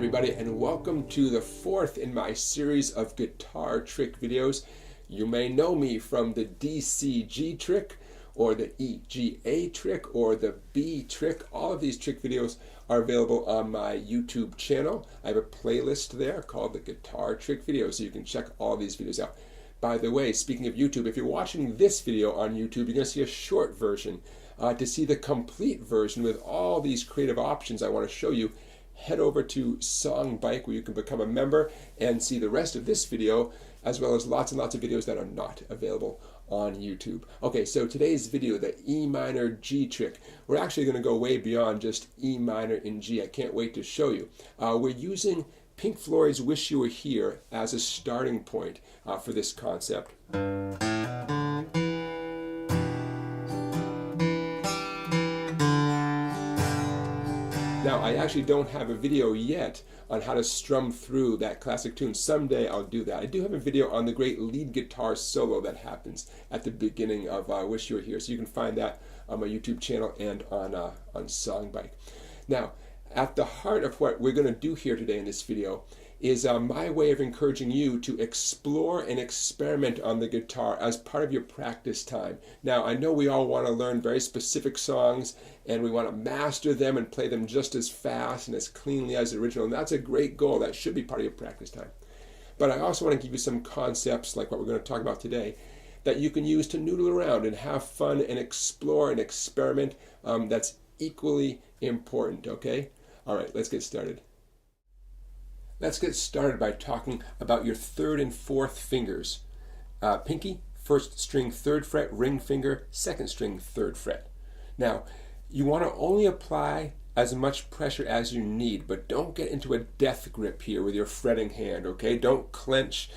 everybody, and welcome to the fourth in my series of guitar trick videos. You may know me from the DCG trick, or the EGA trick, or the B trick. All of these trick videos are available on my YouTube channel. I have a playlist there called the Guitar Trick Videos, so you can check all these videos out. By the way, speaking of YouTube, if you're watching this video on YouTube, you're going to see a short version. To see the complete version with all these creative options I want to show you, head over to Songbike, where you can become a member and see the rest of this video, as well as lots and lots of videos that are not available on YouTube. Okay, so today's video, the E minor G trick, we're actually going to go way beyond just E minor and G. I can't wait to show you. We're using Pink Floyd's Wish You Were Here as a starting point for this concept. Now, I actually don't have a video yet on how to strum through that classic tune. Someday I'll do that. I do have a video on the great lead guitar solo that happens at the beginning of Wish You Were Here, so you can find that on my YouTube channel and on Songbike. Now, at the heart of what we're going to do here today in this video is my way of encouraging you to explore and experiment on the guitar as part of your practice time. Now, I know we all want to learn very specific songs and we want to master them and play them just as fast and as cleanly as the original, and that's a great goal. That should be part of your practice time. But I also want to give you some concepts, like what we're going to talk about today, that you can use to noodle around and have fun and explore and experiment. That's equally important, okay? All right, let's get started. Let's get started by talking about your third and fourth fingers. Pinky, first string, third fret, ring finger, second string, third fret. Now, you want to only apply as much pressure as you need, but don't get into a death grip here with your fretting hand, okay? Don't clench,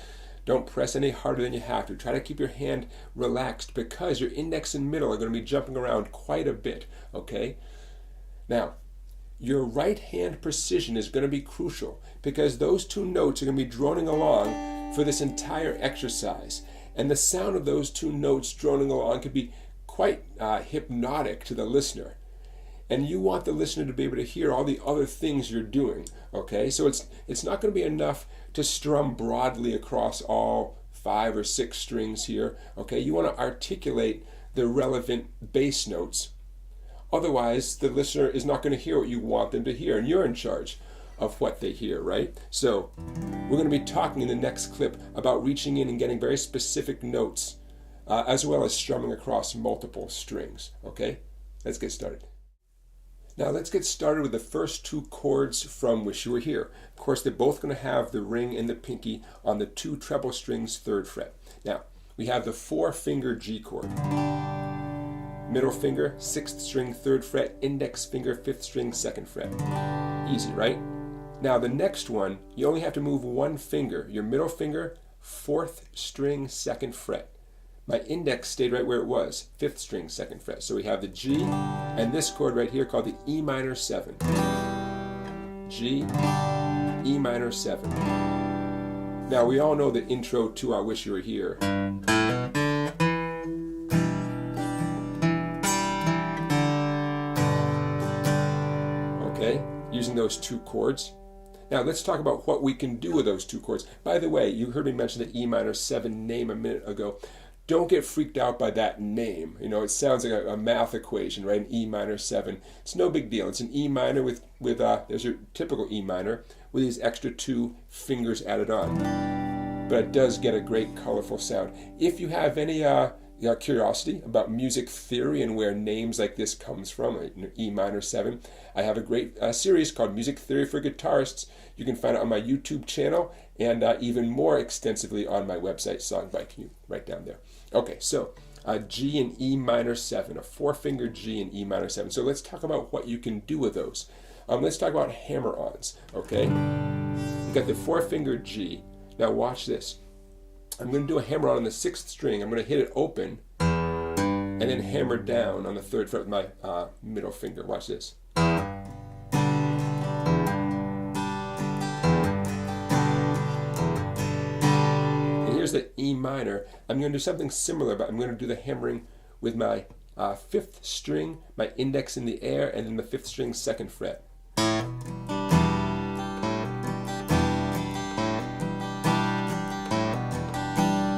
don't press any harder than you have to. Try to keep your hand relaxed because your index and middle are going to be jumping around quite a bit, okay? Now, your right hand precision is going to be crucial because those two notes are going to be droning along for this entire exercise. And the sound of those two notes droning along could be quite hypnotic to the listener. And you want the listener to be able to hear all the other things you're doing, okay? So it's not going to be enough to strum broadly across all 5 or 6 strings here, okay? You want to articulate the relevant bass notes. Otherwise, the listener is not going to hear what you want them to hear, and you're in charge of what they hear, right? So we're going to be talking in the next clip about reaching in and getting very specific notes, as well as strumming across multiple strings, okay? Let's get started. Now let's get started with the first 2 chords from Wish You Were Here. Of course, they're both going to have the ring and the pinky on the 2 treble strings, 3rd fret. Now, we have the 4-finger G chord. Middle finger, 6th string, 3rd fret, index finger, 5th string, 2nd fret. Easy, right? Now the next one, you only have to move 1 finger. Your middle finger, 4th string, 2nd fret. My index stayed right where it was, 5th string, 2nd fret. So we have the G and this chord right here called the E minor 7. G, E minor 7. Now we all know the intro to I Wish You Were Here. Okay, using those 2 chords. Now let's talk about what we can do with those 2 chords. By the way, you heard me mention the E minor 7 name a minute ago. Don't get freaked out by that name. You know, it sounds like a math equation, right? An E minor 7. It's no big deal. It's an E minor with there's your typical E minor with these extra 2 fingers added on. But it does get a great colorful sound. If you have any curiosity about music theory and where names like this comes from, E minor 7, I have a great series called Music Theory for Guitarists. You can find it on my YouTube channel and even more extensively on my website, Songbike. You right down there. Okay, so G and E minor 7, a 4-finger G and E minor 7. So let's talk about what you can do with those. Let's talk about hammer-ons, okay? You got the 4-finger G. Now watch this. I'm going to do a hammer on the 6th string. I'm going to hit it open and then hammer down on the 3rd fret with my middle finger. Watch this. And here's the E minor. I'm going to do something similar, but I'm going to do the hammering with my 5th string, my index in the air, and then the 5th string, 2nd fret.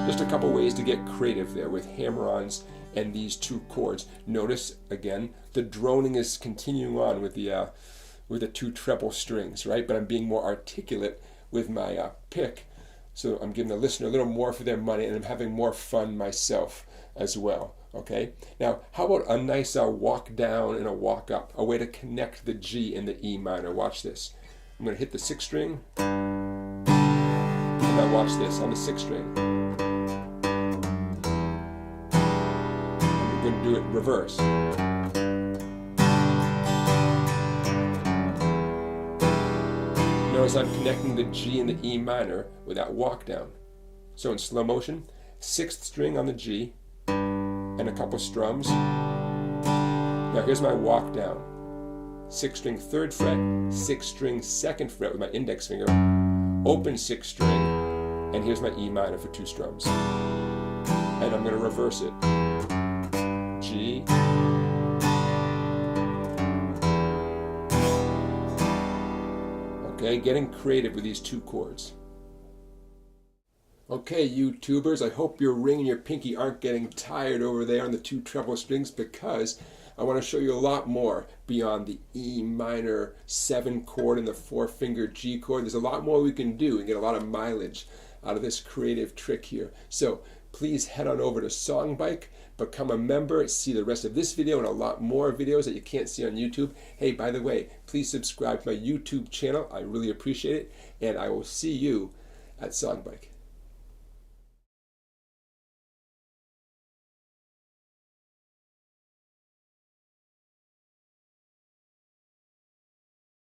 Just a couple ways to get creative there with hammer-ons and these two chords. Notice again the droning is continuing on with the two treble strings, right? But I'm being more articulate with my pick, so I'm giving the listener a little more for their money, and I'm having more fun myself as well. Okay, now how about a nice walk down and a walk up, a way to connect the G and the E minor. Watch this. I'm going to hit the 6th string, and now watch this on the 6th string. I'm going to do it reverse. Notice I'm connecting the G and the E minor with that walk down. So in slow motion, 6th string on the G and a couple strums. Now here's my walk down. 6th string 3rd fret, 6th string 2nd fret with my index finger, open 6th string, and here's my E minor for 2 strums. And I'm going to reverse it. G, okay, getting creative with these two chords. Okay, YouTubers, I hope your ring and your pinky aren't getting tired over there on the 2 treble strings, because I want to show you a lot more beyond the E minor 7 chord and the 4-finger G chord. There's a lot more we can do and get a lot of mileage out of this creative trick here. So please head on over to Songbike, become a member, see the rest of this video and a lot more videos that you can't see on YouTube. Hey, by the way, please subscribe to my YouTube channel. I really appreciate it, and I will see you at Songbike.